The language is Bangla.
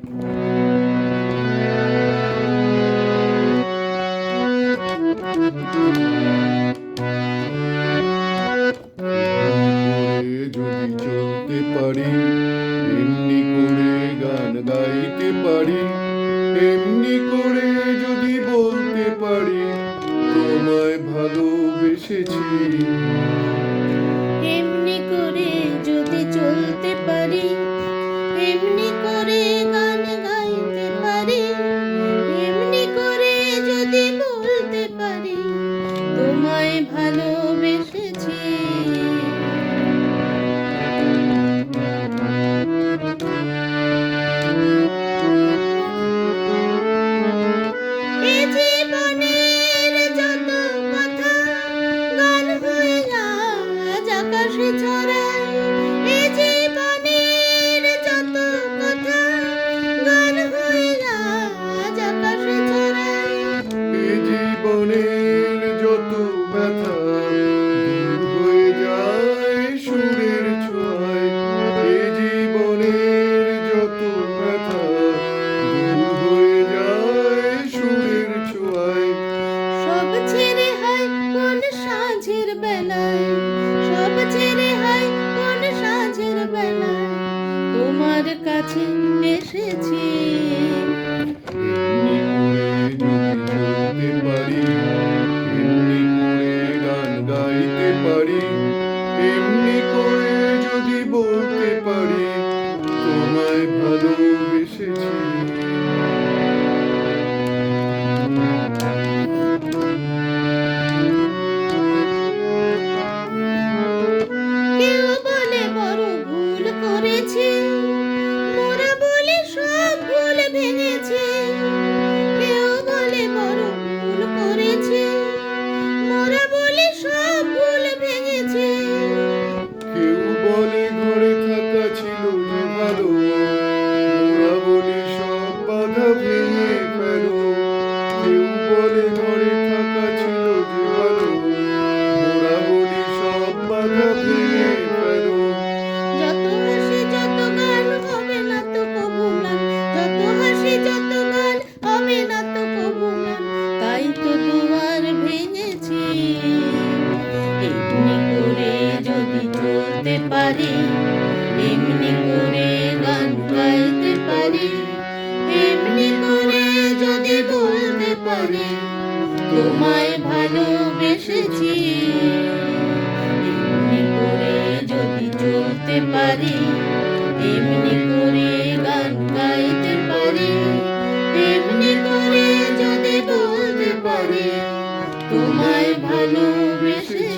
যদি চলতে পারি, এমনি করে গান গাইতে পারি, এমনি করে যদি বলতে পারি তোমায় ভালোবেসেছি। এমনি করে যদি চলতে পারি, এমনি করে গান গাইতে পারি, এমনি করে যদি বলতে পারি তোমায় ভালোবেসেছি। আকাশে ছড়ায় এ জীবনের যত কথা, গান হয়ে আজ আকাশে ছড়ায়। এ জীবনের যত ব্যথা দূর হয়ে যায় সুরের ছোঁয়ায়। এ জীবনের যত ব্যথা দূর হয়ে যায় সুরের ছোঁয়ায়। সব ছেড়ে হয় কোন সাঁঝের বেলায়, সব ছেড়ে হয় কোন সাঁঝের বেলায় তোমার কাছে এসেছি। এমনি করে যদি চলতে পারি, এমনি করে গান গাইতে পারি, এমনি করে যদি বলতে পারি তোমায় ভালোবেসেছি। কেউ বলে বড় ভুল করেছি, মোরা বলে সব ভুল ভেঙেছি। কেউ বলে বড় ভুল করেছি, মোরা বলে সব ভুল ভেঙেছি। কেউ বলে ঘরে থাকা ছিল যে ভালো, মোরা বলি সব বাধা ভেঙে ফেলো। কেউ বলে ঘরে থাকা ছিল যে ভালো, মোরা বলি সব বাধা ভেঙে ফেলো। যত হাসি যত গান হবে না তো কবু গান, যত হাসি যত গান হবে না তো কবু গান, তাই তো দুয়ার ভেঙেছি। এমনি করে যদি চলতে পারি, এমনি করে গান গাইতে পারি, এমনি করে যদি বলতে পারি তোমায় ভালোবেসেছি। এমনি করে যদি চলতে পারি, এমনি করে গান গাইতে পারি, এমনি করে যদি বলতে পারি তোমায় ভালোবেসেছি।